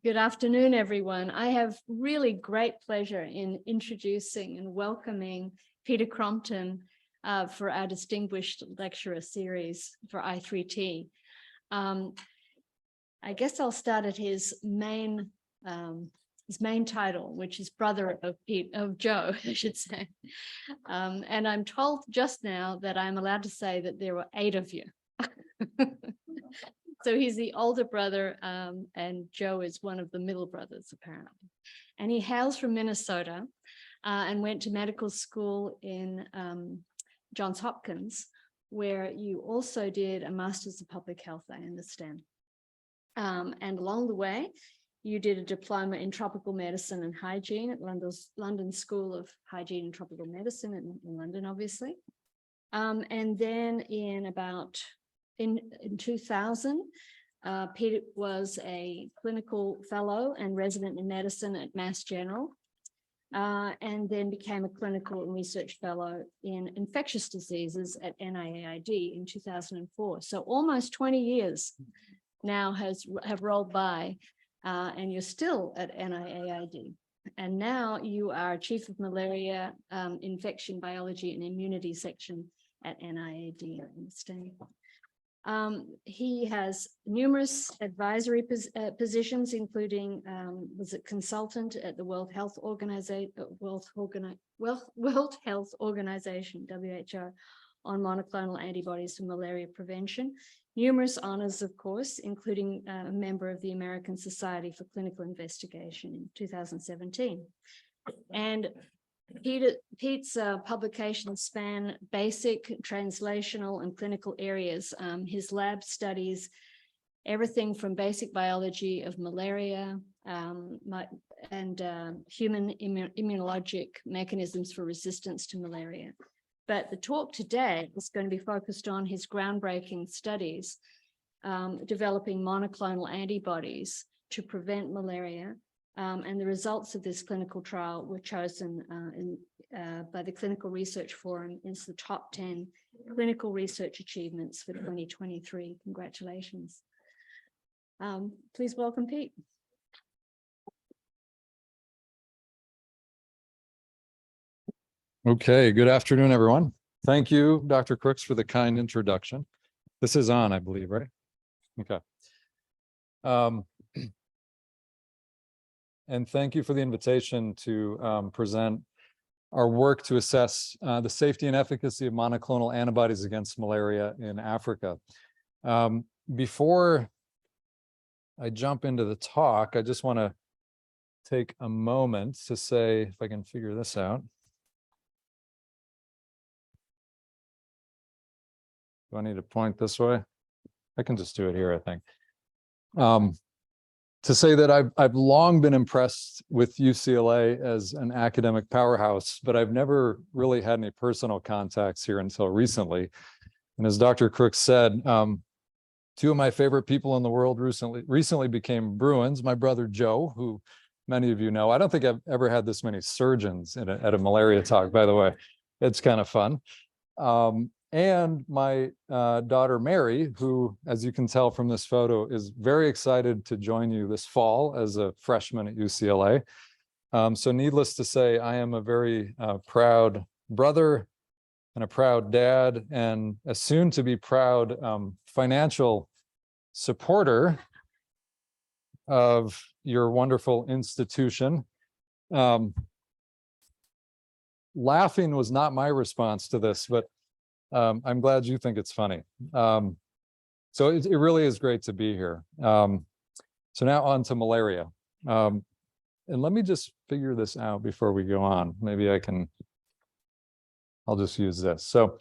Good afternoon, everyone. I have really great pleasure in introducing and welcoming Peter Crompton for our Distinguished Lecturer Series for I3T. I guess I'll start at his main title, which is brother of Joe, I should say. And I'm told just now that I'm allowed to say that there were 8 of you. So he's the older brother, and Joe is one of the middle brothers, apparently. And he hails from Minnesota and went to medical school in Johns Hopkins, where you also did a Master's of Public Health, I understand. And along the way, you did a diploma in tropical medicine and hygiene at London School of Hygiene and Tropical Medicine in London, obviously. And then in 2000, Peter was a clinical fellow and resident in medicine at Mass General, and then became a clinical and research fellow in infectious diseases at NIAID in 2004. So almost 20 years now have rolled by, and you're still at NIAID. And now you are Chief of Malaria, Infection Biology and Immunity Section at NIAID, I understand. He has numerous advisory positions, including was a consultant at the World Health Organization, WHO, on monoclonal antibodies for malaria prevention. Numerous honors, of course, including a member of the American Society for Clinical Investigation in 2017. And Pete's publications span basic, translational, and clinical areas. His lab studies everything from basic biology of malaria and human immunologic mechanisms for resistance to malaria. But the talk today is going to be focused on his groundbreaking studies developing monoclonal antibodies to prevent malaria. And the results of this clinical trial were chosen by the Clinical Research Forum as the top 10 clinical research achievements for 2023. Congratulations. Please welcome Pete. Okay, good afternoon, everyone. Thank you, Dr. Crooks, for the kind introduction. This is on, I believe, right? Okay. And thank you for the invitation to present our work to assess the safety and efficacy of monoclonal antibodies against malaria in Africa. Before I jump into the talk, I just want to take a moment to say, if I can figure this out. Do I need to point this way? I can just do it here, I think. To say that I've long been impressed with UCLA as an academic powerhouse, but I've never really had any personal contacts here until recently. And as Dr. Crooks said, 2 of my favorite people in the world recently became Bruins. My brother Joe, who many of you know. I don't think I've ever had this many surgeons at a malaria talk, by the way. It's kind of fun. And my daughter, Mary, who, as you can tell from this photo, is very excited to join you this fall as a freshman at UCLA. So needless to say, I am a very proud brother and a proud dad and a soon-to-be proud financial supporter of your wonderful institution. Laughing was not my response to this, but I'm glad you think it's funny. So it really is great to be here. So now on to malaria. And let me just figure this out before we go on. Maybe I'll just use this. So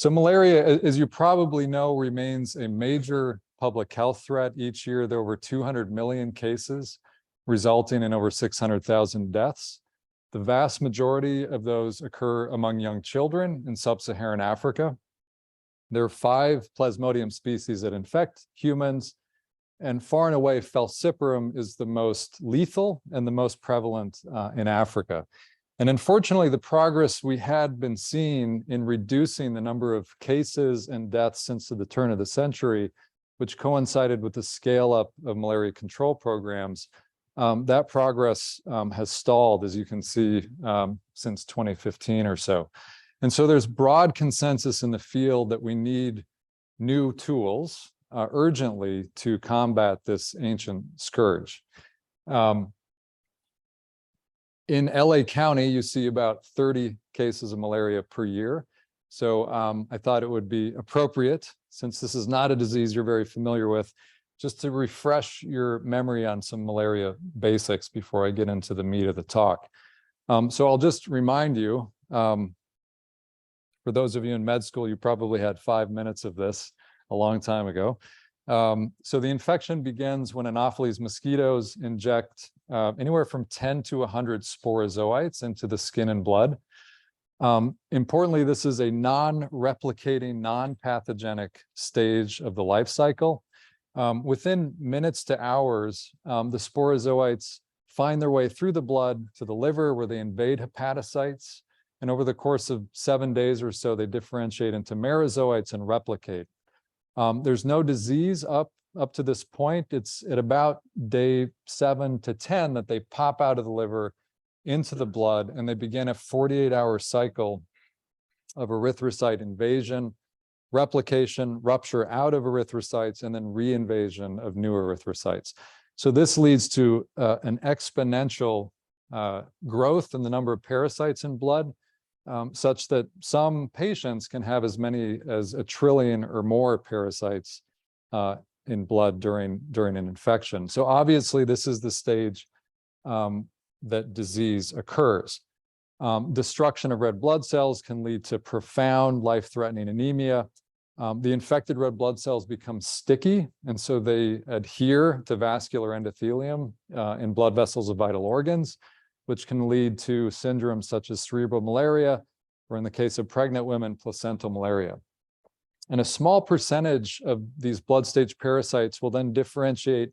malaria, as you probably know, remains a major public health threat. Each year, there are over 200 million cases, resulting in over 600,000 deaths. The vast majority of those occur among young children in sub-Saharan Africa. There are 5 Plasmodium species that infect humans, and far and away, falciparum is the most lethal and the most prevalent in Africa. And unfortunately, the progress we had been seeing in reducing the number of cases and deaths since the turn of the century which coincided with the scale up of malaria control programs, that progress has stalled, as you can see, since 2015 or so. And so there's broad consensus in the field that we need new tools urgently to combat this ancient scourge. In LA County, you see about 30 cases of malaria per year. So I thought it would be appropriate, since this is not a disease you're very familiar with, just to refresh your memory on some malaria basics before I get into the meat of the talk. So I'll just remind you, for those of you in med school, you probably had 5 minutes of this a long time ago. So the infection begins when Anopheles mosquitoes inject anywhere from 10 to 100 sporozoites into the skin and blood. Importantly, this is a non-replicating, non-pathogenic stage of the life cycle. Within minutes to hours, the sporozoites find their way through the blood to the liver, where they invade hepatocytes. And over the course of 7 days or so, they differentiate into merozoites and replicate. There's no disease up to this point. It's at about day 7 to 10 that they pop out of the liver into the blood, and they begin a 48-hour cycle of erythrocyte invasion, replication, rupture out of erythrocytes, and then reinvasion of new erythrocytes. So this leads to an exponential growth in the number of parasites in blood, such that some patients can have as many as 1 trillion or more parasites in blood during an infection. So obviously, this is the stage that disease occurs. Destruction of red blood cells can lead to profound life-threatening anemia. The infected red blood cells become sticky, and so they adhere to vascular endothelium in blood vessels of vital organs, which can lead to syndromes such as cerebral malaria, or in the case of pregnant women, placental malaria. And a small percentage of these blood stage parasites will then differentiate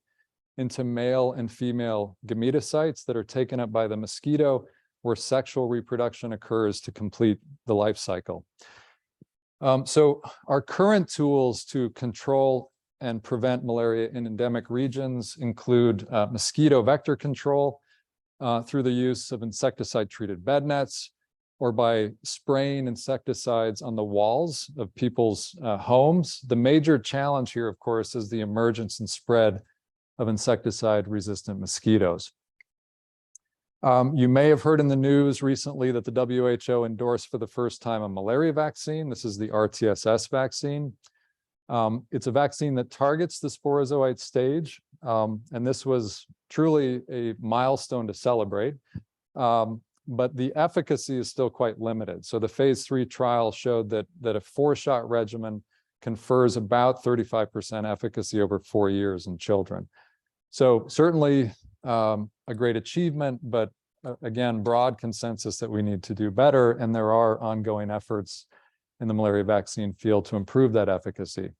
into male and female gametocytes that are taken up by the mosquito, where sexual reproduction occurs to complete the life cycle. So our current tools to control and prevent malaria in endemic regions include mosquito vector control through the use of insecticide-treated bed nets, or by spraying insecticides on the walls of people's homes. The major challenge here, of course, is the emergence and spread of insecticide-resistant mosquitoes. You may have heard in the news recently that the WHO endorsed for the first time a malaria vaccine. This is the RTSS vaccine. It's a vaccine that targets the sporozoite stage, and this was truly a milestone to celebrate. But the efficacy is still quite limited. So the phase 3 trial showed that a 4-shot regimen confers about 35% efficacy over 4 years in children. So certainly a great achievement, but again, broad consensus that we need to do better, and there are ongoing efforts in the malaria vaccine field to improve that efficacy.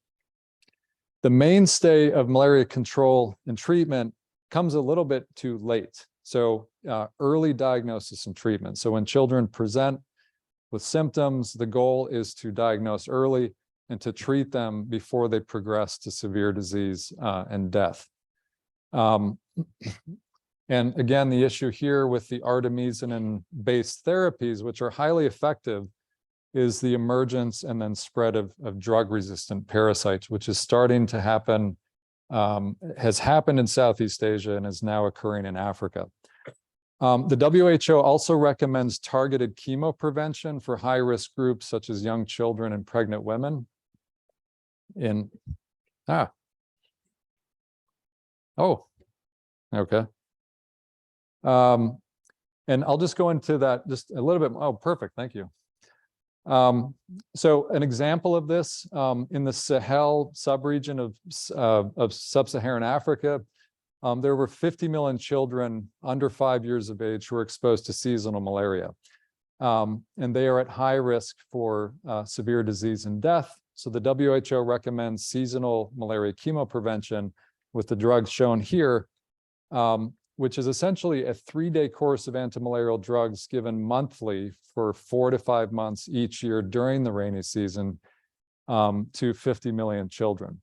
The mainstay of malaria control and treatment comes a little bit too late. So early diagnosis and treatment. So when children present with symptoms, the goal is to diagnose early and to treat them before they progress to severe disease and death. And again, the issue here with the artemisinin-based therapies, which are highly effective, is the emergence and then spread of drug-resistant parasites, which is starting to happen, has happened in Southeast Asia and is now occurring in Africa. The WHO also recommends targeted chemoprevention for high-risk groups such as young children and pregnant women. Oh, okay. And I'll just go into that just a little bit. Oh, perfect. Thank you. So an example of this in the Sahel subregion of sub-Saharan Africa, there were 50 million children under 5 years of age who were exposed to seasonal malaria. And they are at high risk for severe disease and death. So the WHO recommends seasonal malaria chemoprevention with the drugs shown here, which is essentially a 3-day course of antimalarial drugs given monthly for 4 to 5 months each year during the rainy season to 50 million children.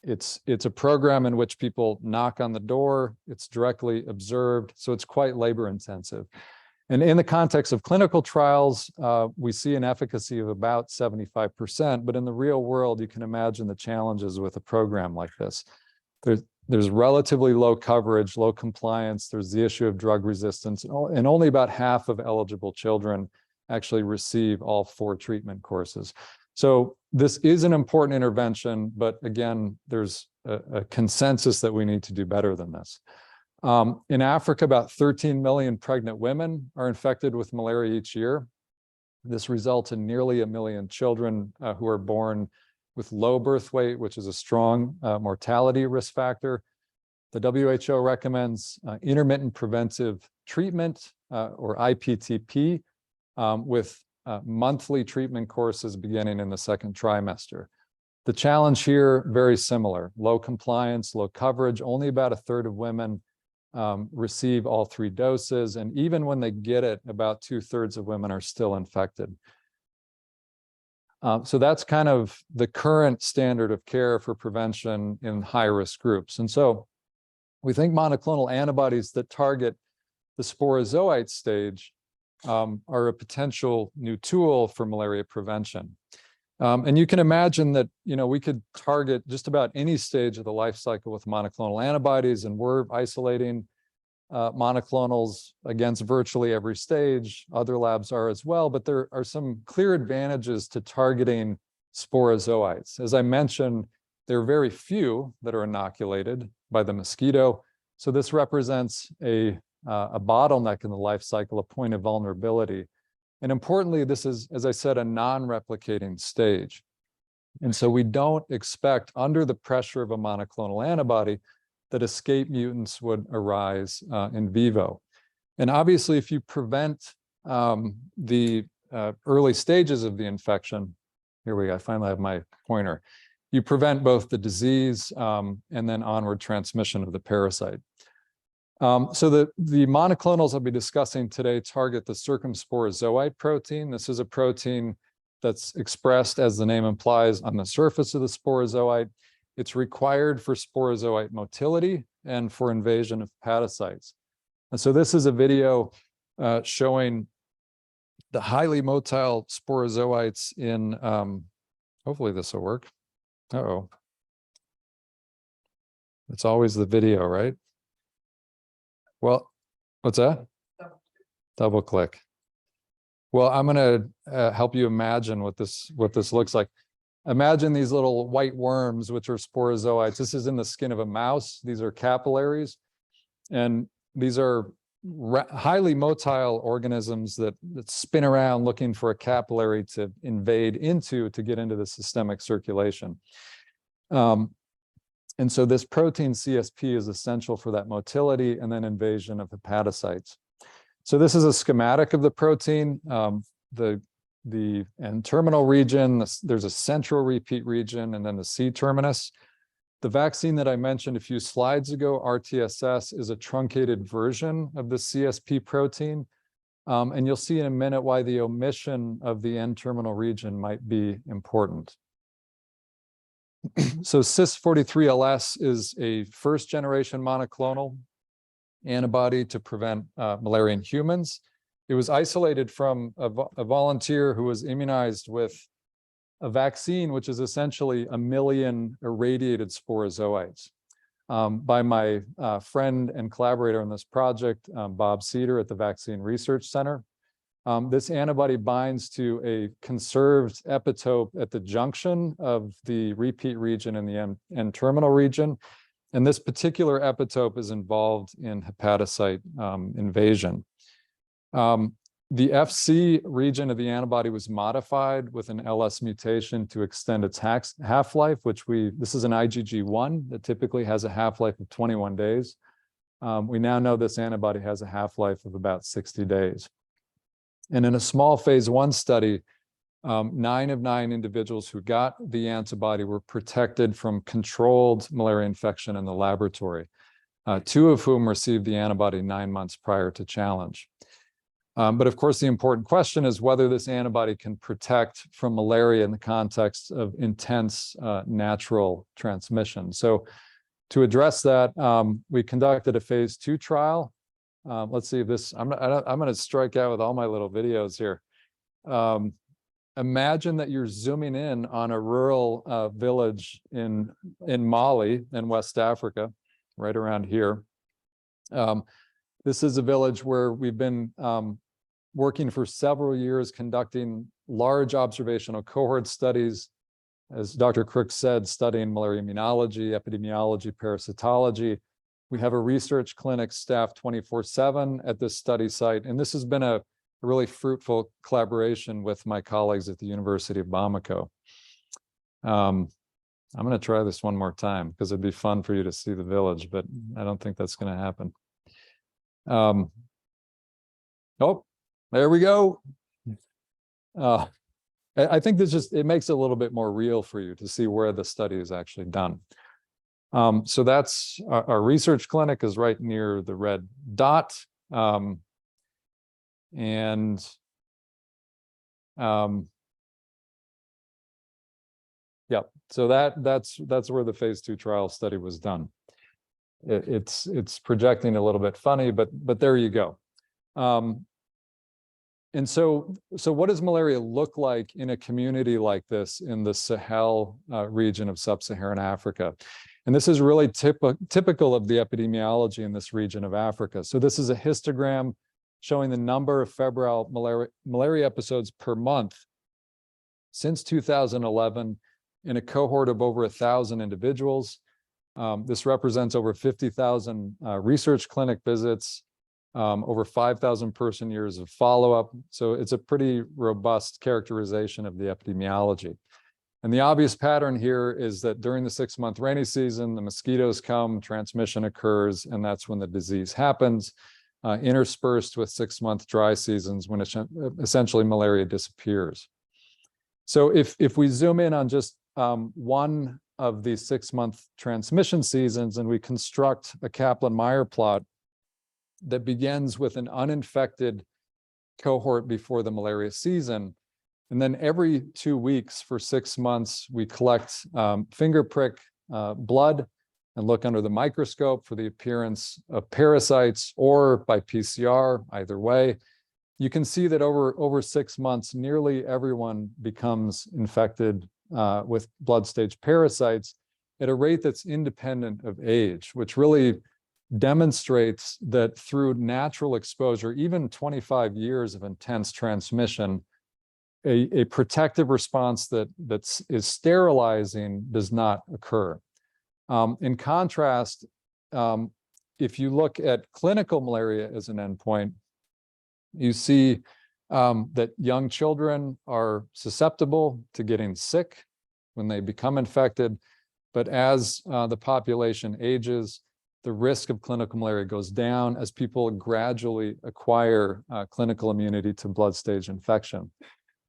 It's a program in which people knock on the door, it's directly observed, so it's quite labor intensive. And in the context of clinical trials, we see an efficacy of about 75%, but in the real world, you can imagine the challenges with a program like this. There's relatively low coverage, low compliance, there's the issue of drug resistance, and only about half of eligible children actually receive all 4 treatment courses. So this is an important intervention, but again, there's a consensus that we need to do better than this. In Africa, about 13 million pregnant women are infected with malaria each year. This results in nearly 1 million children who are born with low birth weight, which is a strong mortality risk factor. The WHO recommends intermittent preventive treatment, or IPTP, with monthly treatment courses beginning in the 2nd trimester. The challenge here, very similar: low compliance, low coverage. Only about 1/3 of women receive all 3 doses, and even when they get it, about 2/3 of women are still infected. So that's kind of the current standard of care for prevention in high-risk groups. And so we think monoclonal antibodies that target the sporozoite stage are a potential new tool for malaria prevention. And you can imagine that, we could target just about any stage of the life cycle with monoclonal antibodies, and we're isolating monoclonals against virtually every stage. Other labs are as well, but there are some clear advantages to targeting sporozoites. As I mentioned, there are very few that are inoculated by the mosquito. So this represents a bottleneck in the life cycle, a point of vulnerability. And importantly, this is, as I said, a non-replicating stage. And so we don't expect, under the pressure of a monoclonal antibody, that escape mutants would arise in vivo. And obviously, if you prevent the early stages of the infection, here we go, I finally have my pointer, you prevent both the disease and then onward transmission of the parasite. So the monoclonals I'll be discussing today target the circumsporozoite protein. This is a protein that's expressed, as the name implies, on the surface of the sporozoite. It's required for sporozoite motility and for invasion of hepatocytes. And so this is a video showing the highly motile sporozoites in, hopefully this will work. Uh-oh. It's always the video, right? Well, what's that? Double click. Well, I'm going to help you imagine what this looks like. Imagine these little white worms, which are sporozoites. This is in the skin of a mouse. These are capillaries, and these are highly motile organisms that spin around looking for a capillary to invade into to get into the systemic circulation. And so this protein CSP is essential for that motility and then invasion of hepatocytes. So this is a schematic of the protein. The N-terminal region, there's a central repeat region, and then the C-terminus. The vaccine that I mentioned a few slides ago, RTSS, is a truncated version of the CSP protein. And you'll see in a minute why the omission of the N-terminal region might be important. So CIS43LS is a 1st-generation monoclonal antibody to prevent malaria in humans. It was isolated from a volunteer who was immunized with a vaccine, which is essentially 1 million irradiated sporozoites, by my friend and collaborator on this project, Bob Cedar at the Vaccine Research Center. This antibody binds to a conserved epitope at the junction of the repeat region and the N-terminal region. And this particular epitope is involved in hepatocyte invasion. The FC region of the antibody was modified with an LS mutation to extend its half-life, this is an IgG1 that typically has a half-life of 21 days. We now know this antibody has a half-life of about 60 days. And in a small phase 1 study, 9 of 9 individuals who got the antibody were protected from controlled malaria infection in the laboratory, 2 of whom received the antibody 9 months prior to challenge. But of course, the important question is whether this antibody can protect from malaria in the context of intense natural transmission. So to address that, we conducted a phase 2 trial. Let's see if this, I'm going to strike out with all my little videos here. Imagine that you're zooming in on a rural village in Mali in West Africa, right around here. This is a village where we've been working for several years, conducting large observational cohort studies. As Dr. Crook said, studying malaria immunology, epidemiology, parasitology. We have a research clinic staffed 24/7 at this study site, and this has been a really fruitful collaboration with my colleagues at the University of Bamako. I'm going to try this one more time because it'd be fun for you to see the village, but I don't think that's going to happen. Oh, there we go. I think this just, it makes it a little bit more real for you to see where the study is actually done. So that's our research clinic is right near the red dot. Yeah, so that's where the phase 2 trial study was done. It's projecting a little bit funny, but there you go. And so what does malaria look like in a community like this in the Sahel region of sub-Saharan Africa? And this is really typical of the epidemiology in this region of Africa. So this is a histogram showing the number of febrile malaria episodes per month since 2011 in a cohort of over 1,000 individuals. This represents over 50,000 research clinic visits, over 5,000 person years of follow-up. So it's a pretty robust characterization of the epidemiology. And the obvious pattern here is that during the 6-month rainy season, the mosquitoes come, transmission occurs, and that's when the disease happens, interspersed with 6-month dry seasons when essentially malaria disappears. So if we zoom in on just one of these 6-month transmission seasons and we construct a Kaplan-Meier plot that begins with an uninfected cohort before the malaria season. And then every 2 weeks for 6 months, we collect finger prick blood and look under the microscope for the appearance of parasites or by PCR, either way. You can see that over 6 months, nearly everyone becomes infected with blood stage parasites at a rate that's independent of age, which really demonstrates that through natural exposure, even 25 years of intense transmission, a protective response that is sterilizing does not occur. In contrast, if you look at clinical malaria as an endpoint, you see that young children are susceptible to getting sick when they become infected, but as the population ages, the risk of clinical malaria goes down as people gradually acquire clinical immunity to blood stage infection.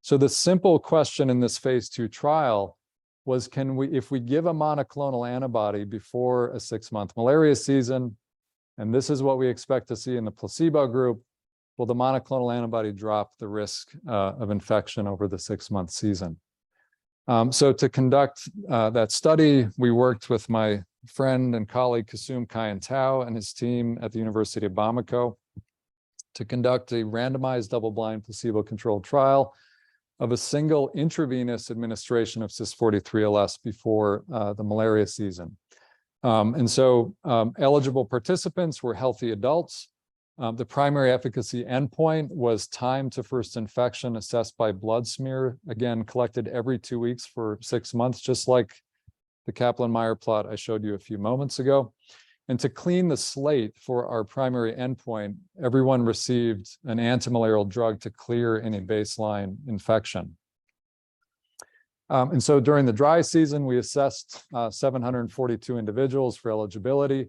So the simple question in this phase 2 trial was, if we give a monoclonal antibody before a 6-month malaria season, and this is what we expect to see in the placebo group, will the monoclonal antibody drop the risk of infection over the 6-month season? So to conduct that study, we worked with my friend and colleague Kasum Kayantau and his team at the University of Bamako to conduct a randomized double-blind placebo-controlled trial of a single intravenous administration of Cis43LS before the malaria season. And so eligible participants were healthy adults. The primary efficacy endpoint was time to first infection assessed by blood smear, again, collected every 2 weeks for 6 months, just like the Kaplan-Meier plot I showed you a few moments ago. And to clean the slate for our primary endpoint, everyone received an antimalarial drug to clear any baseline infection. And so during the dry season, we assessed 742 individuals for eligibility,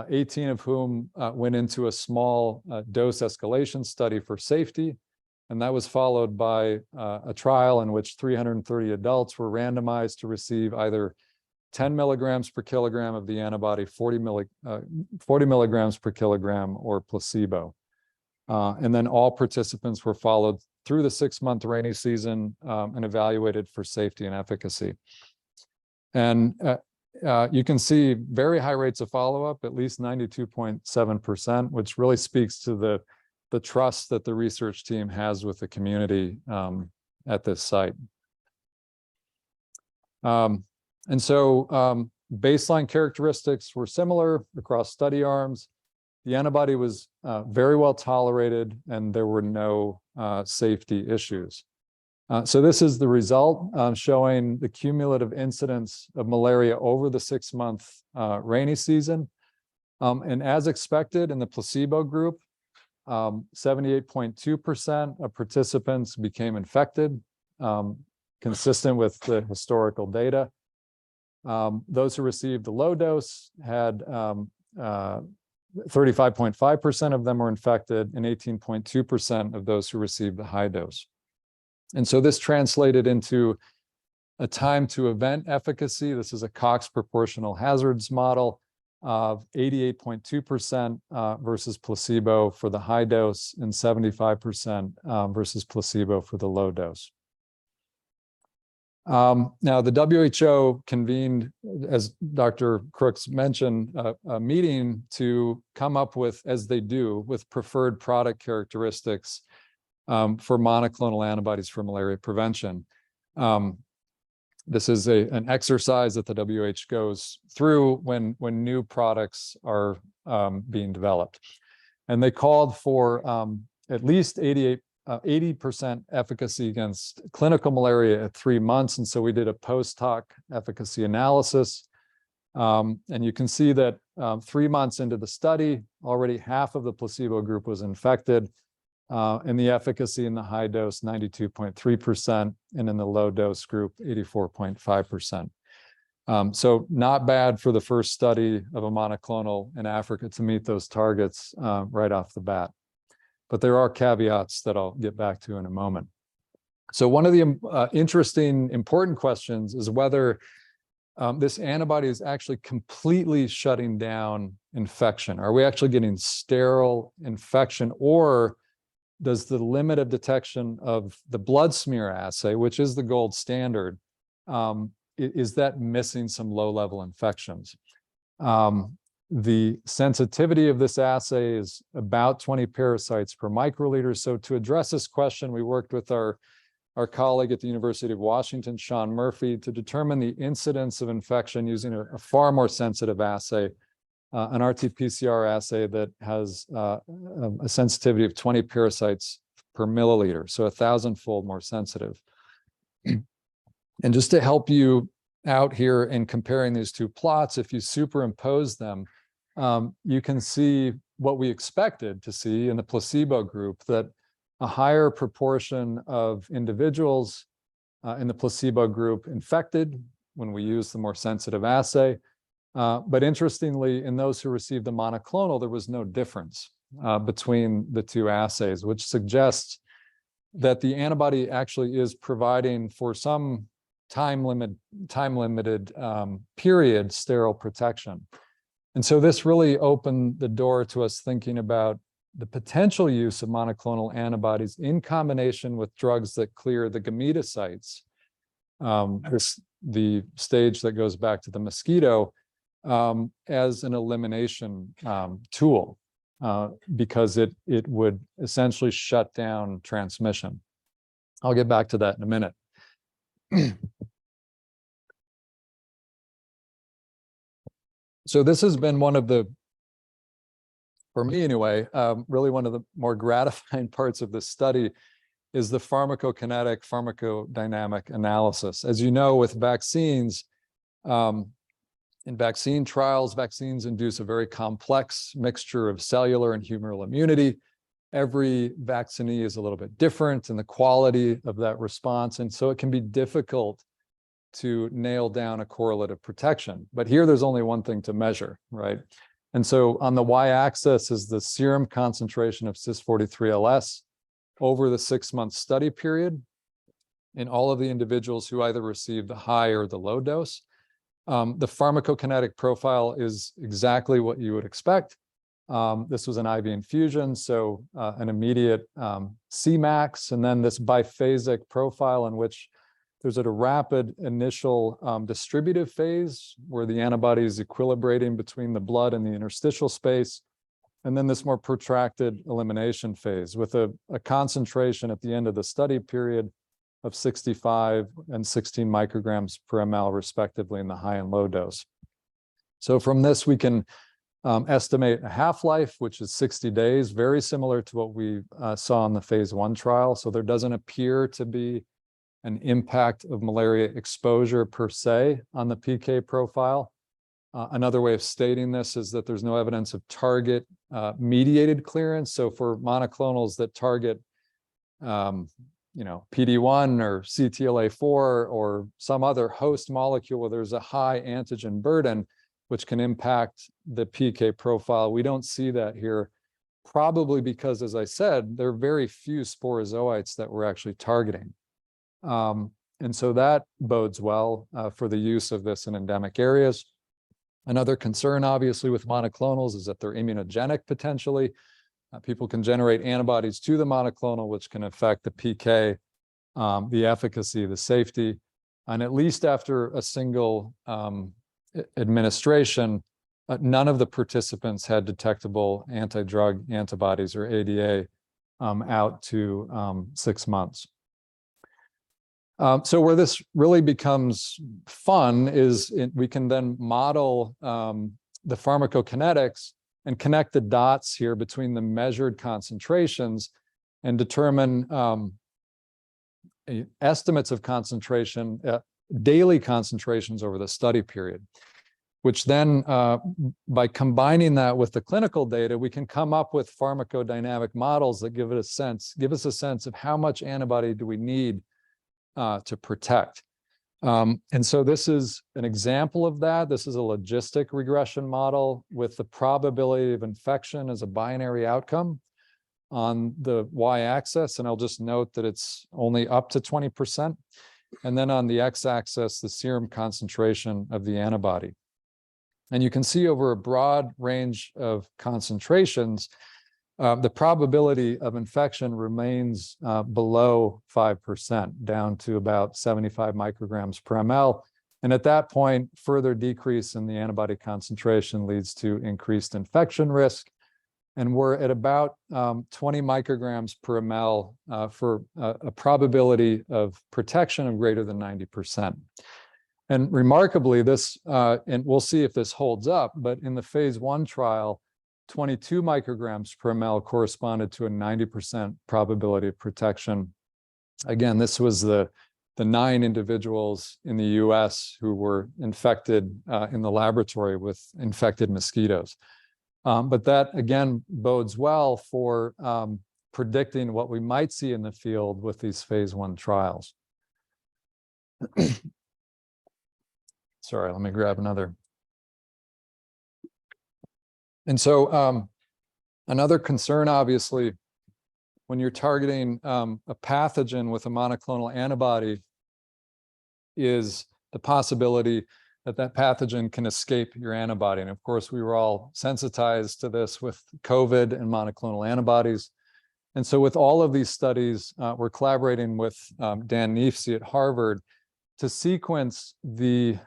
18 of whom went into a small dose escalation study for safety. And that was followed by a trial in which 330 adults were randomized to receive either 10 milligrams per kilogram of the antibody, 40 milligrams per kilogram, or placebo. And then all participants were followed through the 6-month rainy season and evaluated for safety and efficacy. And you can see very high rates of follow-up, at least 92.7%, which really speaks to the trust that the research team has with the community at this site. And so baseline characteristics were similar across study arms. The antibody was very well tolerated, and there were no safety issues. So this is the result showing the cumulative incidence of malaria over the 6-month rainy season. And as expected in the placebo group, 78.2% of participants became infected, consistent with the historical data. Those who received the low dose had 35.5% of them were infected, and 18.2% of those who received the high dose. And so this translated into a time to event efficacy. This is a Cox proportional hazards model of 88.2% versus placebo for the high dose, and 75% versus placebo for the low dose. Now, the WHO convened, as Dr. Crooks mentioned, a meeting to come up with, as they do, with preferred product characteristics for monoclonal antibodies for malaria prevention. This is an exercise that the WHO goes through when new products are being developed. And they called for at least 80% efficacy against clinical malaria at 3 months. And so we did a post hoc efficacy analysis. And you can see that 3 months into the study, already half of the placebo group was infected. And the efficacy in the high dose, 92.3%, and in the low dose group, 84.5%. So not bad for the first study of a monoclonal in Africa to meet those targets right off the bat. But there are caveats that I'll get back to in a moment. So one of the interesting, important questions is whether this antibody is actually completely shutting down infection. Are we actually getting sterile infection, or does the limit of detection of the blood smear assay, which is the gold standard, is that missing some low-level infections? The sensitivity of this assay is about 20 parasites per microliter. So to address this question, we worked with our colleague at the University of Washington, Sean Murphy, to determine the incidence of infection using a far more sensitive assay, an RT-PCR assay that has a sensitivity of 20 parasites per milliliter, so 1,000-fold more sensitive. And just to help you out here in comparing these two plots, if you superimpose them, you can see what we expected to see in the placebo group, that a higher proportion of individuals in the placebo group infected when we use the more sensitive assay. But interestingly, in those who received the monoclonal, there was no difference between the two assays, which suggests that the antibody actually is providing, for some time-limited period, sterile protection. And so this really opened the door to us thinking about the potential use of monoclonal antibodies in combination with drugs that clear the gametocytes, the stage that goes back to the mosquito, as an elimination tool, because it would essentially shut down transmission. I'll get back to that in a minute. So this has been one of the, for me anyway, really one of the more gratifying parts of this study is the pharmacokinetic, pharmacodynamic analysis. As you know, with vaccines, in vaccine trials, vaccines induce a very complex mixture of cellular and humoral immunity. Every vaccinee is a little bit different in the quality of that response, and so it can be difficult to nail down a correlative protection. But here there's only one thing to measure, right? And so on the y-axis is the serum concentration of Cis43LS over the 6-month study period in all of the individuals who either received the high or the low dose. The pharmacokinetic profile is exactly what you would expect. This was an IV infusion, so an immediate Cmax, and then this biphasic profile in which there's a rapid initial distributive phase where the antibody is equilibrating between the blood and the interstitial space, and then this more protracted elimination phase with a concentration at the end of the study period of 65 and 16 micrograms per ml respectively in the high and low dose. So from this, we can estimate a half-life, which is 60 days, very similar to what we saw in the phase 1 trial. So there doesn't appear to be an impact of malaria exposure per se on the PK profile. Another way of stating this is that there's no evidence of target mediated clearance. So for monoclonals that target PD1 or CTLA4 or some other host molecule where there's a high antigen burden, which can impact the PK profile. We don't see that here, probably because, as I said, there are very few sporozoites that we're actually targeting. And so that bodes well for the use of this in endemic areas. Another concern, obviously, with monoclonals is that they're immunogenic potentially. People can generate antibodies to the monoclonal, which can affect the PK, the efficacy, the safety. And at least after a single administration, none of the participants had detectable anti-drug antibodies or ADA out to 6 months. So where this really becomes fun is we can then model the pharmacokinetics and connect the dots here between the measured concentrations and determine estimates of concentration, daily concentrations over the study period, which then by combining that with the clinical data, we can come up with pharmacodynamic models that give us a sense of how much antibody do we need to protect. And so this is an example of that. This is a logistic regression model with the probability of infection as a binary outcome on the y-axis. And I'll just note that it's only up to 20%. And then on the x-axis, the serum concentration of the antibody. And you can see over a broad range of concentrations, the probability of infection remains below 5%, down to about 75 micrograms per ml. And at that point, further decrease in the antibody concentration leads to increased infection risk. And we're at about 20 micrograms per ml for a probability of protection of greater than 90%. And remarkably, this, and we'll see if this holds up, but in the phase 1 trial, 22 micrograms per ml corresponded to a 90% probability of protection. Again, this was the 9 individuals in the US who were infected in the laboratory with infected mosquitoes. But that, again, bodes well for predicting what we might see in the field with these phase 1 trials. Sorry, let me grab another. And so another concern, obviously, when you're targeting a pathogen with a monoclonal antibody is the possibility that that pathogen can escape your antibody. And of course, we were all sensitized to this with COVID and monoclonal antibodies. And so with all of these studies, we're collaborating with Dan Neefsey at Harvard to sequence the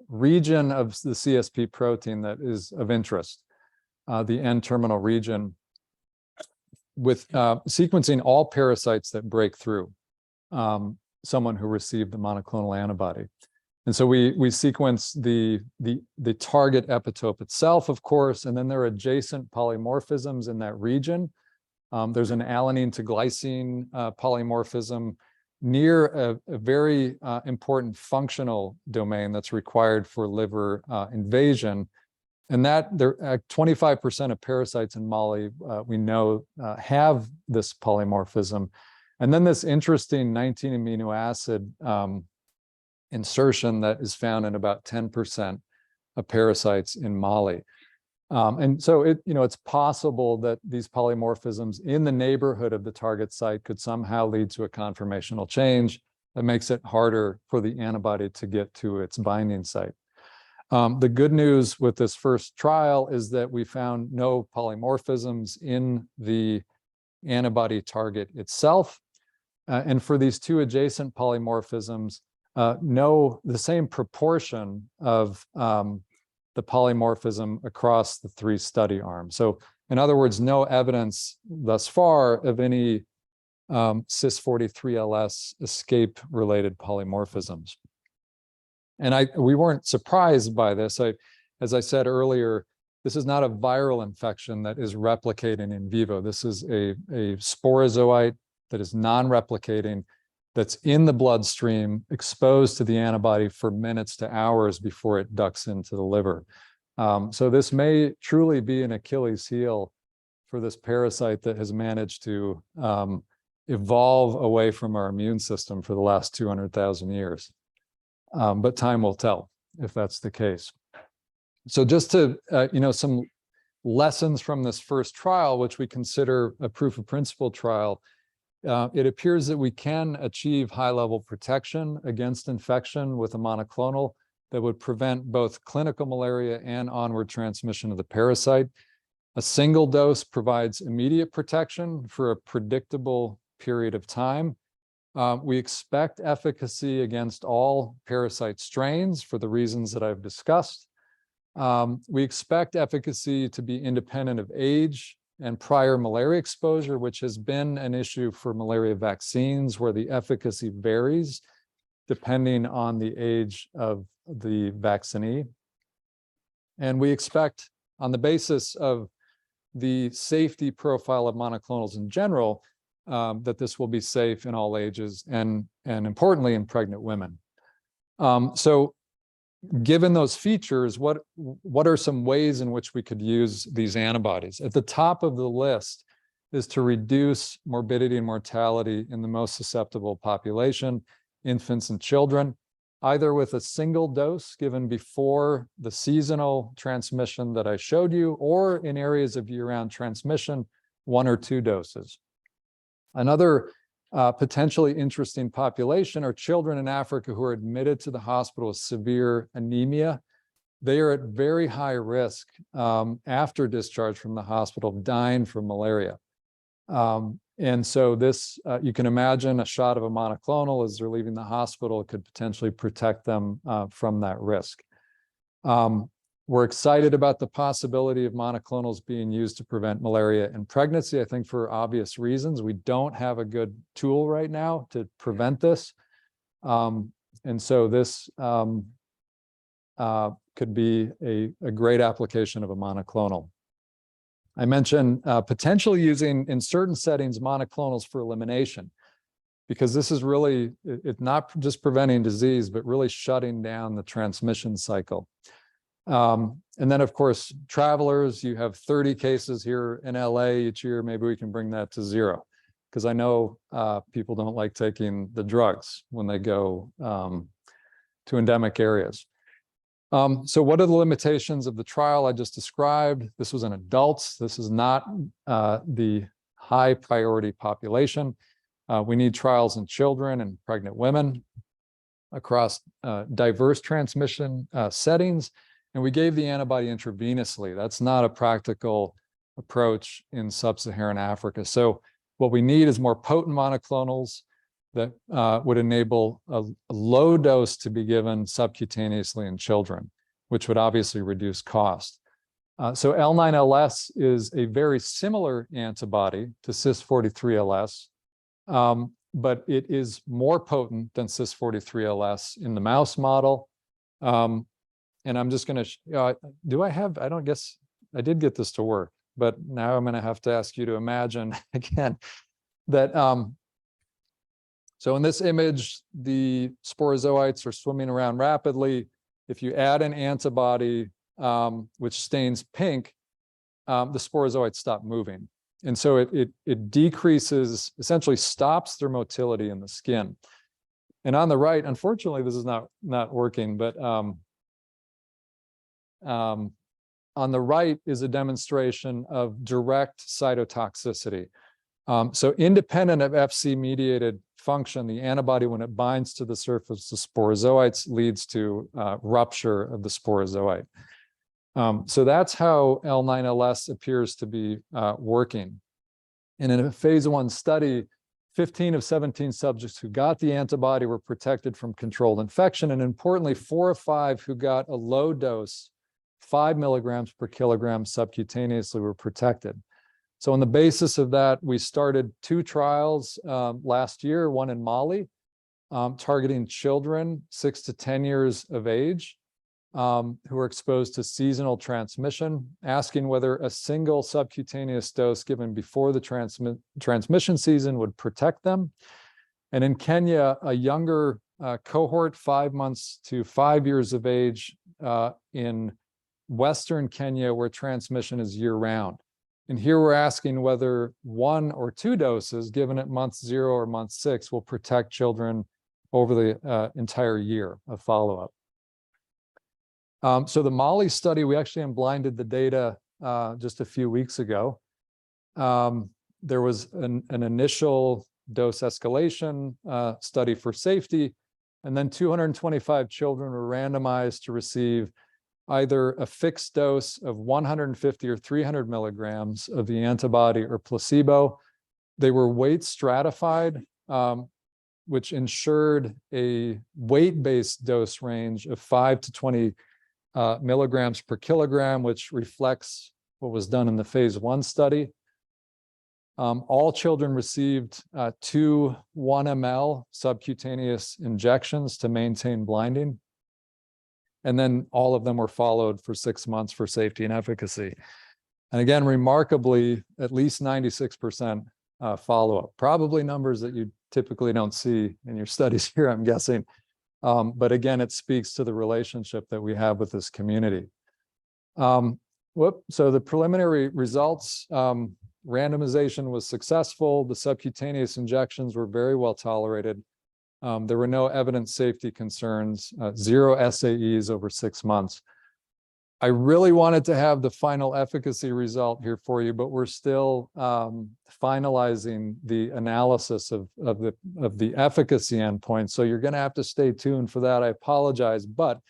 region of the CSP protein that is of interest, the N-terminal region, with sequencing all parasites that break through someone who received the monoclonal antibody. And so we sequence the target epitope itself, of course, and then there are adjacent polymorphisms in that region. There's an alanine to glycine polymorphism near a very important functional domain that's required for liver invasion. And that there 25% of parasites in Mali, we know, have this polymorphism. And then this interesting 19 amino acid insertion that is found in about 10% of parasites in Mali. And so it's possible that these polymorphisms in the neighborhood of the target site could somehow lead to a conformational change that makes it harder for the antibody to get to its binding site. The good news with this first trial is that we found no polymorphisms in the antibody target itself. And for these two adjacent polymorphisms, the same proportion of the polymorphism across the 3 study arms. So in other words, no evidence thus far of any cis43LS escape-related polymorphisms. And we weren't surprised by this. As I said earlier, this is not a viral infection that is replicating in vivo. This is a sporozoite that is non-replicating, that's in the bloodstream, exposed to the antibody for minutes to hours before it ducks into the liver. So this may truly be an Achilles heel for this parasite that has managed to evolve away from our immune system for the last 200,000 years. But time will tell if that's the case. So just to, some lessons from this first trial, which we consider a proof of principle trial, it appears that we can achieve high-level protection against infection with a monoclonal that would prevent both clinical malaria and onward transmission of the parasite. A single dose provides immediate protection for a predictable period of time. We expect efficacy against all parasite strains for the reasons that I've discussed. We expect efficacy to be independent of age and prior malaria exposure, which has been an issue for malaria vaccines, where the efficacy varies depending on the age of the vaccinee. And we expect, on the basis of the safety profile of monoclonals in general, that this will be safe in all ages and importantly in pregnant women. So given those features, what are some ways in which we could use these antibodies? At the top of the list is to reduce morbidity and mortality in the most susceptible population, infants and children, either with a single dose given before the seasonal transmission that I showed you, or in areas of year-round transmission, 1 or 2 doses. Another potentially interesting population are children in Africa who are admitted to the hospital with severe anemia. They are at very high risk after discharge from the hospital of dying from malaria. And so this, you can imagine a shot of a monoclonal as they're leaving the hospital could potentially protect them from that risk. We're excited about the possibility of monoclonals being used to prevent malaria in pregnancy, I think for obvious reasons. We don't have a good tool right now to prevent this. And so this could be a great application of a monoclonal. I mentioned potentially using, in certain settings, monoclonals for elimination, because this is really, it's not just preventing disease, but really shutting down the transmission cycle. And then, of course, travelers, you have 30 cases here in LA each year. Maybe we can bring that to 0, because I know people don't like taking the drugs when they go to endemic areas. So what are the limitations of the trial I just described? This was in adults. This is not the high priority population. We need trials in children and pregnant women across diverse transmission settings. And we gave the antibody intravenously. That's not a practical approach in sub-Saharan Africa. So what we need is more potent monoclonals that would enable a low dose to be given subcutaneously in children, which would obviously reduce cost. So L9LS is a very similar antibody to cis43LS, but it is more potent than cis43LS in the mouse model. And I'm just going to, I don't guess, I did get this to work, but now I'm going to have to ask you to imagine again that, so in this image, the sporozoites are swimming around rapidly. If you add an antibody, which stains pink, the sporozoites stop moving. And so it decreases, essentially stops their motility in the skin. And on the right, unfortunately, this is not working, but on the right is a demonstration of direct cytotoxicity. So independent of FC-mediated function, the antibody, when it binds to the surface of sporozoites, leads to rupture of the sporozoite. So that's how L9LS appears to be working. And in a phase 1 study, 15 of 17 subjects who got the antibody were protected from controlled infection. And importantly, 4 of 5 who got a low dose, 5 milligrams per kilogram subcutaneously, were protected. So on the basis of that, we started 2 trials last year, one in Mali, targeting children 6 to 10 years of age who are exposed to seasonal transmission, asking whether a single subcutaneous dose given before the transmission season would protect them. And in Kenya, a younger cohort, 5 months to 5 years of age in Western Kenya, where transmission is year-round. And here we're asking whether 1 or 2 doses given at month 0 or month 6 will protect children over the entire year of follow-up. So the Mali study, we actually unblinded the data just a few weeks ago. There was an initial dose escalation study for safety, and then 225 children were randomized to receive either a fixed dose of 150 or 300 milligrams of the antibody or placebo. They were weight stratified, which ensured a weight-based dose range of 5 to 20 milligrams per kilogram, which reflects what was done in the phase 1 study. All children received 2 1 ml subcutaneous injections to maintain blinding. And then all of them were followed for 6 months for safety and efficacy. And again, remarkably, at least 96% follow-up, probably numbers that you typically don't see in your studies here, I'm guessing. But again, it speaks to the relationship that we have with this community. So the preliminary results, randomization was successful. The subcutaneous injections were very well tolerated. There were no evident safety concerns, 0 SAEs over 6 months. I really wanted to have the final efficacy result here for you, but we're still finalizing the analysis of the efficacy endpoint. So you're going to have to stay tuned for that. I apologize, but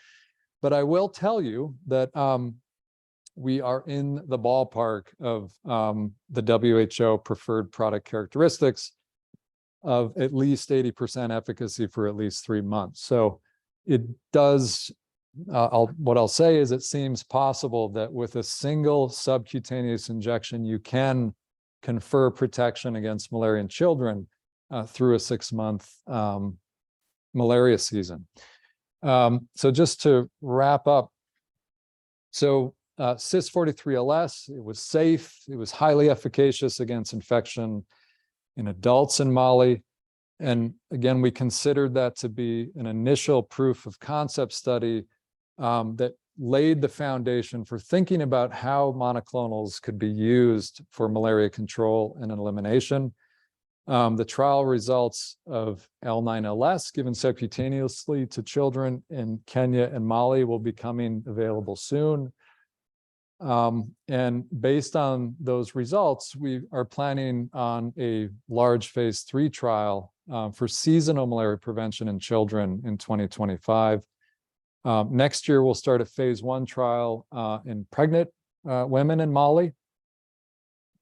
I will tell you that we are in the ballpark of the WHO preferred product characteristics of at least 80% efficacy for at least 3 months. So it does. What I'll say is it seems possible that with a single subcutaneous injection, you can confer protection against malaria in children through a 6-month malaria season. So just to wrap up, so CIS-43-LS, it was safe, it was highly efficacious against infection in adults in Mali. And again, we considered that to be an initial proof of concept study that laid the foundation for thinking about how monoclonals could be used for malaria control and elimination. The trial results of L9LS given subcutaneously to children in Kenya and Mali will be coming available soon. And based on those results, we are planning on a large phase 3 trial for seasonal malaria prevention in children in 2025. Next year, we'll start a phase 1 trial in pregnant women in Mali.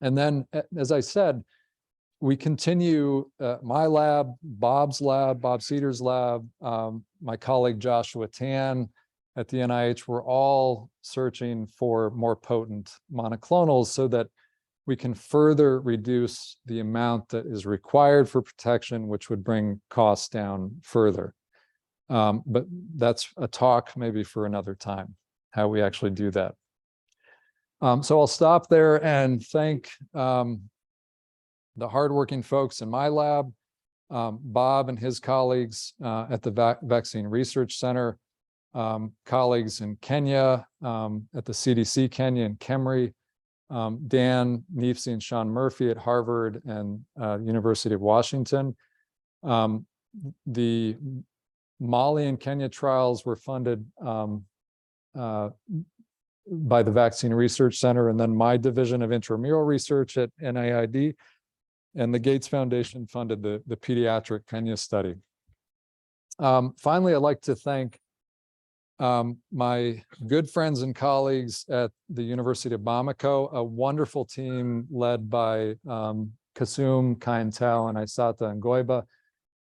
And then, as I said, we continue my lab, Bob Cedars' lab, my colleague Joshua Tan at the NIH. We're all searching for more potent monoclonals so that we can further reduce the amount that is required for protection, which would bring costs down further. But that's a talk maybe for another time, how we actually do that. So I'll stop there and thank the hardworking folks in my lab, Bob and his colleagues at the Vaccine Research Center, colleagues in Kenya, at the CDC Kenya and KEMRI, Dan Neefsey and Sean Murphy at Harvard and University of Washington. The Mali and Kenya trials were funded by the Vaccine Research Center, and then my division of intramural research at NIID. And the Gates Foundation funded the pediatric Kenya study. Finally, I'd like to thank my good friends and colleagues at the University of Bamako, a wonderful team led by Kasum, Kaintel, and Aissata Ngoiba.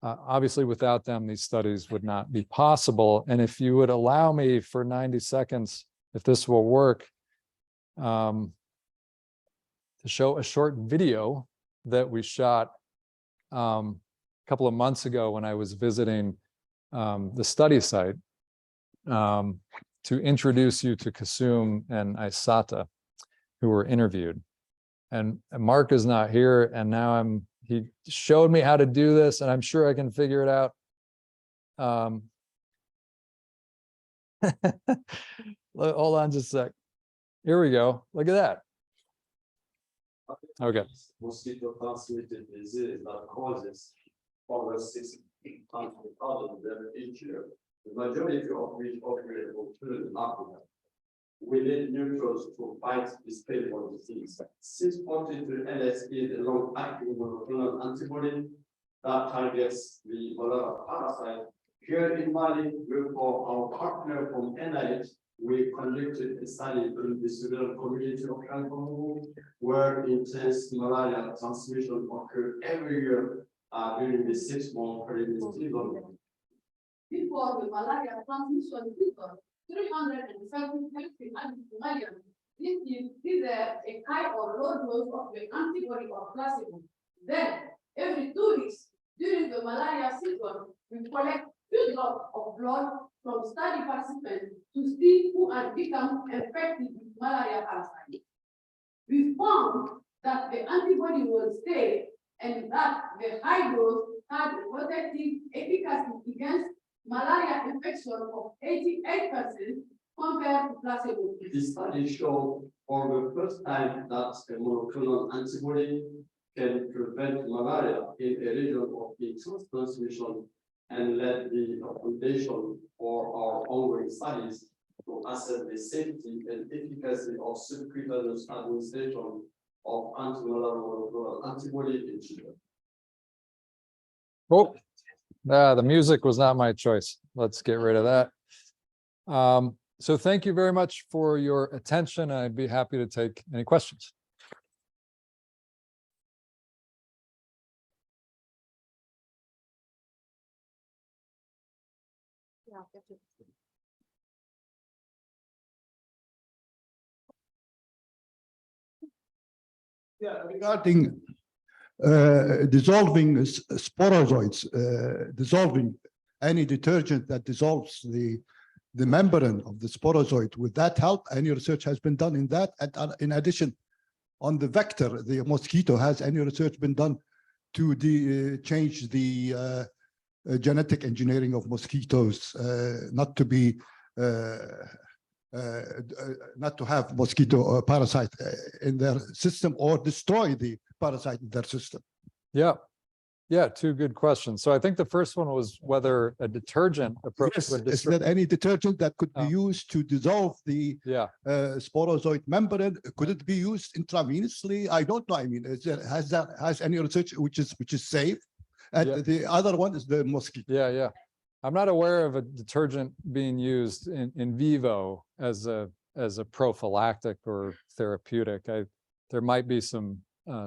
Obviously, without them, these studies would not be possible. And if you would allow me for 90 seconds, if this will work, to show a short video that we shot a couple of months ago when I was visiting the study site, to introduce you to Kasum and Aissata, who were interviewed. And Mark is not here, and now he showed me how to do this, and I'm sure I can figure it out. Hold on just a sec. Here we go. Look at that. Okay. Mosquito transmitted disease that causes over 600,000 deaths each year, the majority of which occur in children in Africa. We need neutrals to fight this painful disease. Since 42 LS is a long-acting monoclonal antibody that targets the malaria parasite. Here in Mali, for our partner from NIH, we conducted a study in the civilian community of Crompton, where intense malaria transmission occurred every year during the 6-month pregnancy season. Before the malaria transmission season, 370 Somalians received either a high or low dose of the antibody or placebo. Then, every 2 weeks during the malaria season, we collect 2 drops of blood from study participants to see who had become infected with malaria parasite. We found that the antibody was safe and that the high dose had a protective efficacy against malaria infection of 88% compared to placebo. This study showed for the first time that a monoclonal antibody can prevent malaria in a region of intense transmission, and led the foundation for our ongoing studies to assess the safety and efficacy of subcutaneous administration of antimalarial monoclonal antibody in children. Oh, the music was not my choice. Let's get rid of that. So thank you very much for your attention. I'd be happy to take any questions. Yeah, regarding dissolving sporozoites, dissolving any detergent that dissolves the membrane of the sporozoite, would that help? Any research has been done in that? And in addition, on the vector, the mosquito, has any research been done to change the genetic engineering of mosquitoes, not to be not to have mosquito parasite in their system, or destroy the parasite in their system? Yeah, 2 good questions. So I think the first one was whether a detergent approach would is there any detergent that could be used to dissolve the sporozoite membrane? Could it be used intravenously? I don't know. I mean, has any research which is safe? And the other one is the mosquito. Yeah. I'm not aware of a detergent being used in vivo as a prophylactic or therapeutic. There might be some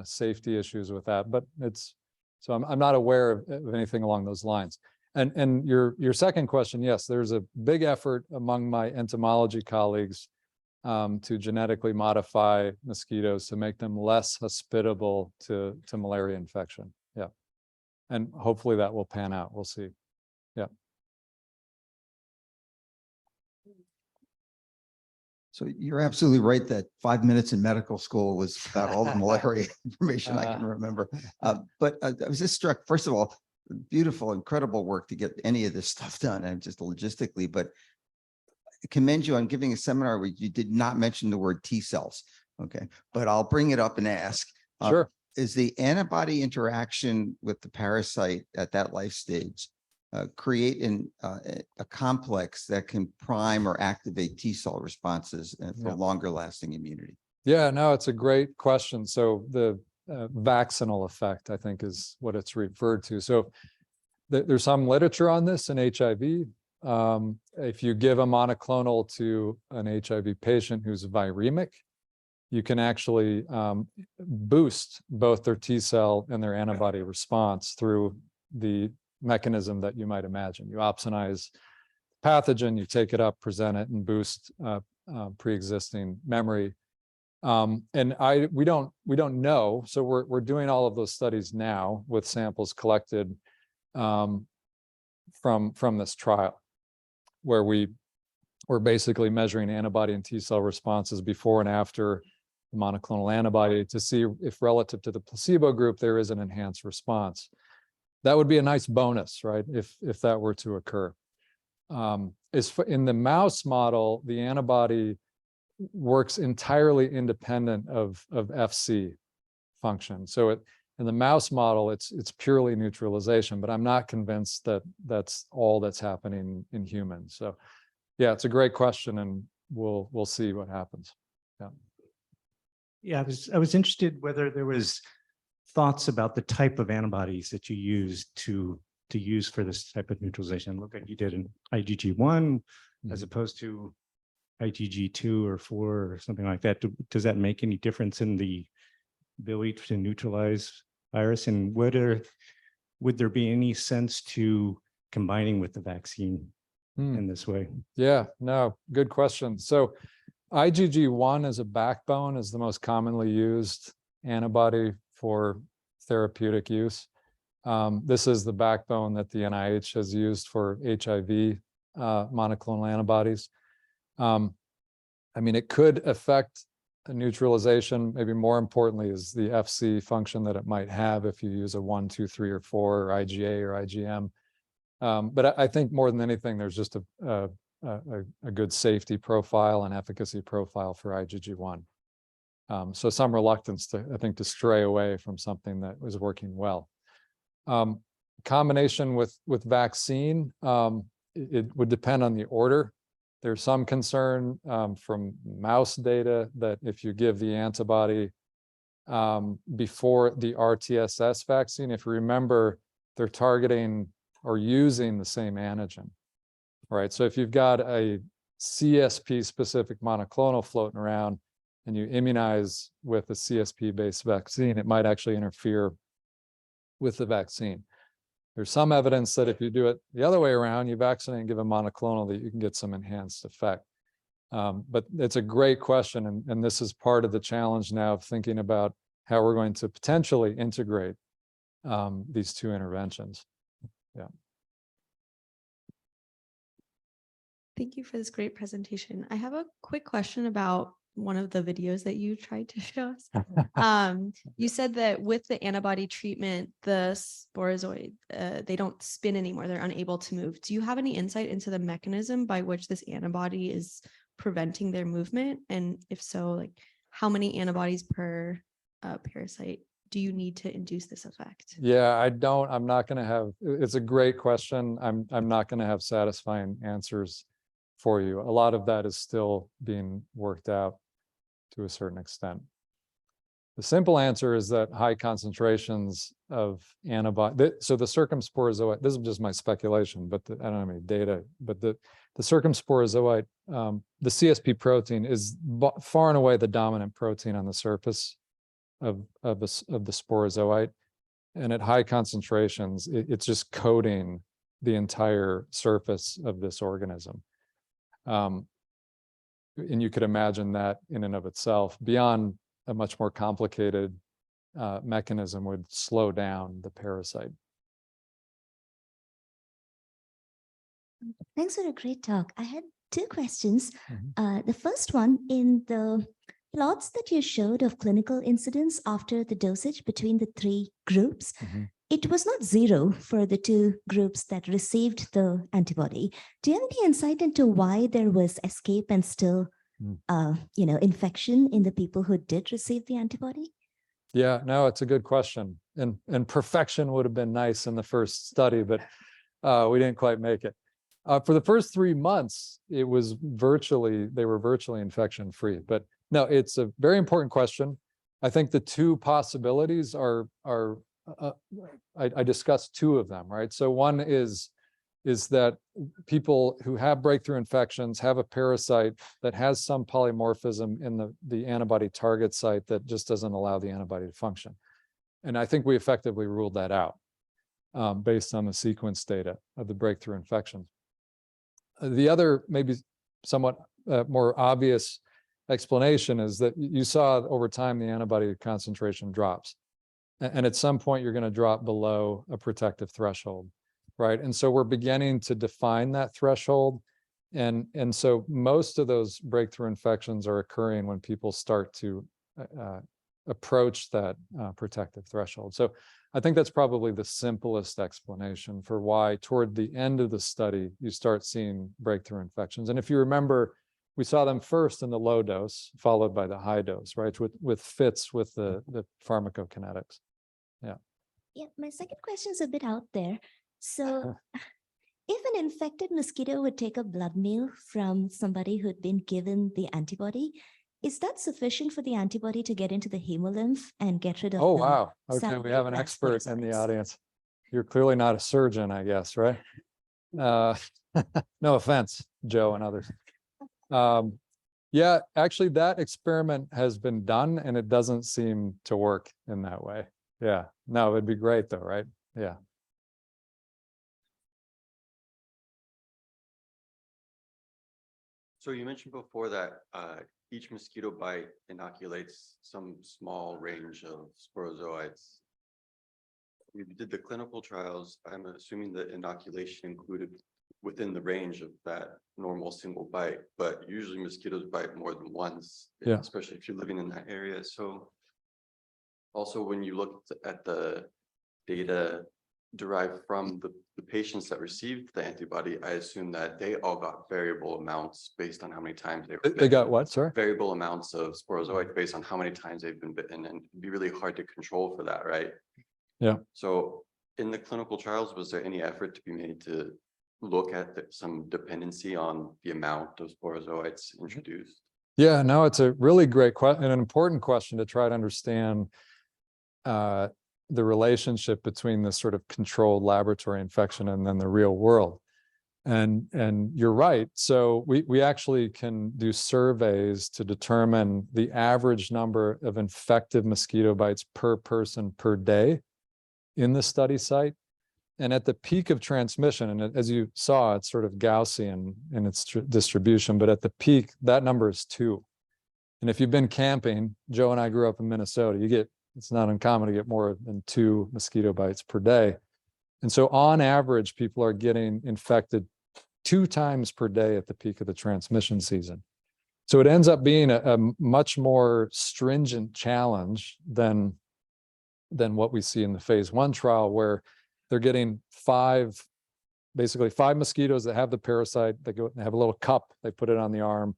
safety issues with that, but so I'm not aware of anything along those lines. And your second question, yes, there's a big effort among my entomology colleagues to genetically modify mosquitoes to make them less hospitable to malaria infection. Yeah, and hopefully that will pan out. We'll see. Yeah. So you're absolutely right that 5 minutes in medical school was about all the malaria information I can remember. But I was just struck, first of all, beautiful, incredible work to get any of this stuff done, and just logistically, but I commend you on giving a seminar where you did not mention the word T cells. Okay, but I'll bring it up and ask. Sure. Is the antibody interaction with the parasite at that life stage create a complex that can prime or activate T cell responses for longer lasting immunity? Yeah, no, it's a great question. So the vaccinal effect, I think is what it's referred to. So there's some literature on this in HIV. If you give a monoclonal to an HIV patient who's viremic, you can actually boost both their T cell and their antibody response through the mechanism that you might imagine. You opsonize pathogen, you take it up, present it, and boost pre-existing memory. And we don't know. So we're doing all of those studies now with samples collected from this trial, where we're basically measuring antibody and T cell responses before and after the monoclonal antibody to see if relative to the placebo group there is an enhanced response. That would be a nice bonus, right? If that were to occur. In the mouse model, the antibody works entirely independent of FC function. So in the mouse model, it's purely neutralization, but I'm not convinced that that's all that's happening in humans. So yeah, it's a great question, and we'll see what happens. Yeah. Yeah, I was interested whether there was thoughts about the type of antibodies that you use to use for this type of neutralization. Look like you did an IgG1 as opposed to IgG2 or 4 or something like that. Does that make any difference in the ability to neutralize virus? And would there be any sense to combining with the vaccine in this way? Yeah, no, good question. So IgG1 as a backbone is the most commonly used antibody for therapeutic use. This is the backbone that the NIH has used for HIV monoclonal antibodies. I mean, it could affect a neutralization. Maybe more importantly is the FC function that it might have if you use a 1, 2, 3, or 4, or IgA or IgM. But I think more than anything, there's just a good safety profile and efficacy profile for IgG1. So some reluctance I think to stray away from something that was working well. Combination with vaccine, it would depend on the order. There's some concern from mouse data that if you give the antibody before the RTSS vaccine, if you remember, they're targeting or using the same antigen, right? So if you've got a CSP specific monoclonal floating around and you immunize with a CSP based vaccine, it might actually interfere with the vaccine. There's some evidence that if you do it the other way around, you vaccinate and give a monoclonal, that you can get some enhanced effect. But it's a great question. And this is part of the challenge now of thinking about how we're going to potentially integrate these two interventions. Yeah. Thank you for this great presentation. I have a quick question about one of the videos that you tried to show us. You said that with the antibody treatment, the sporozoid, they don't spin anymore. They're unable to move. Do you have any insight into the mechanism by which this antibody is preventing their movement? And if so, like how many antibodies per parasite do you need to induce this effect? Yeah, I'm not going to have, it's a great question. I'm not going to have satisfying answers for you. A lot of that is still being worked out to a certain extent. The simple answer is that high concentrations of antibody, so the circumsporozoite, this is just my speculation, but I don't have any data, but the circumsporozoite, the CSP protein is far and away the dominant protein on the surface of the sporozoite. And at high concentrations, it's just coating the entire surface of this organism. And you could imagine that in and of itself, beyond a much more complicated mechanism, would slow down the parasite. Thanks for a great talk. I had two questions. The first one, in the plots that you showed of clinical incidence after the dosage between the three groups, it was not zero for the two groups that received the antibody. Do you have any insight into why there was escape and still, infection in the people who did receive the antibody? Yeah, no, it's a good question. And perfection would have been nice in the first study, but we didn't quite make it. For the first 3 months, they were virtually infection free. But no, it's a very important question. I think the two possibilities are I discussed two of them, right? So one is that people who have breakthrough infections have a parasite that has some polymorphism in the antibody target site that just doesn't allow the antibody to function. And I think we effectively ruled that out based on the sequence data of the breakthrough infections. The other maybe somewhat more obvious explanation is that you saw over time the antibody concentration drops. And at some point you're going to drop below a protective threshold, right? And so we're beginning to define that threshold. And so most of those breakthrough infections are occurring when people start to approach that protective threshold. So I think that's probably the simplest explanation for why toward the end of the study, you start seeing breakthrough infections. And if you remember, we saw them first in the low dose, followed by the high dose, right? With fits with the pharmacokinetics. Yeah, my second question is a bit out there. So if an infected mosquito would take a blood meal from somebody who'd been given the antibody, is that sufficient for the antibody to get into the hemolymph and get rid of Oh, the wow. Okay, we have an saturated expert in the parasites? audience. You're clearly not a surgeon, I guess, right? No offense, Joe and others. Yeah, actually that experiment has been done and it doesn't seem to work in that way. Yeah, no, it'd be great though, right? Yeah. So you mentioned before that each mosquito bite inoculates some small range of sporozoites. You did the clinical trials. I'm assuming the inoculation included within the range of that normal single bite, but usually mosquitoes bite more than once, Yeah. especially if you're living in that area. So also when you look at the data derived from the patients that received the antibody, I assume that they all got variable amounts based on how many times they were They got what, sorry? variable amounts of sporozoites based on how many times they've been bitten, and it'd be really hard to control for that, right? Yeah. So in the clinical trials, was there any effort to be made to look at some dependency on the amount of sporozoites introduced? Yeah, no, it's a really great question and an important question to try to understand the relationship between this sort of controlled laboratory infection and then the real world. And you're right. So we actually can do surveys to determine the average number of infected mosquito bites per person per day in the study site. And at the peak of transmission, and as you saw, it's sort of Gaussian in its distribution, but at the peak, that number is 2. And if you've been camping, Joe and I grew up in Minnesota, it's not uncommon to get more than 2 mosquito bites per day. And so on average, people are getting infected 2 times per day at the peak of the transmission season. So it ends up being a much more stringent challenge than what we see in the phase 1 trial, where they're getting basically 5 mosquitoes that have the parasite. They have a little cup, they put it on the arm,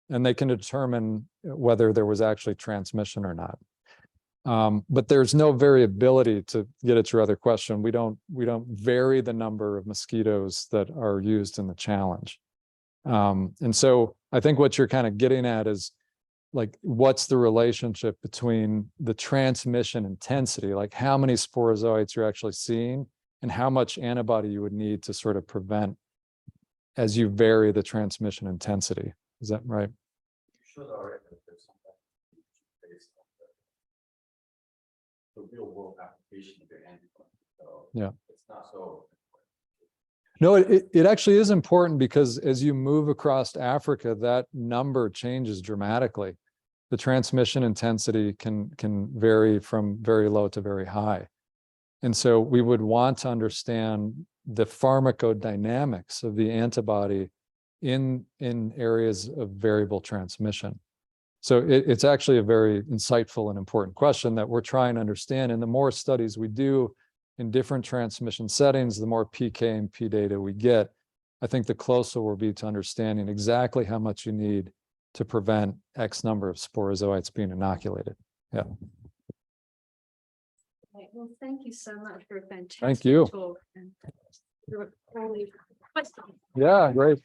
and they can determine whether there was actually transmission or not. But there's no variability, to get at your other question. We don't vary the number of mosquitoes that are used in the challenge. And so I think what you're kind of getting at is, like, what's the relationship between the transmission intensity, like how many sporozoites you're actually seeing, and how much antibody you would need to sort of prevent as you vary the transmission intensity. Is that right? Should already there's something based on the real world application of your antibody. So Yeah. It's not so. No, it actually is important, because as you move across Africa, that number changes dramatically. The transmission intensity can vary from very low to very high. And so we would want to understand the pharmacodynamics of the antibody in areas of variable transmission. So it's actually a very insightful and important question that we're trying to understand. And the more studies we do in different transmission settings, the more PK and P data we get, I think the closer we'll be to understanding exactly how much you need to prevent X number of sporozoites being inoculated. Yeah. Okay, well, thank you so much for a fantastic Thank you. talk. And your early questions. Yeah, great.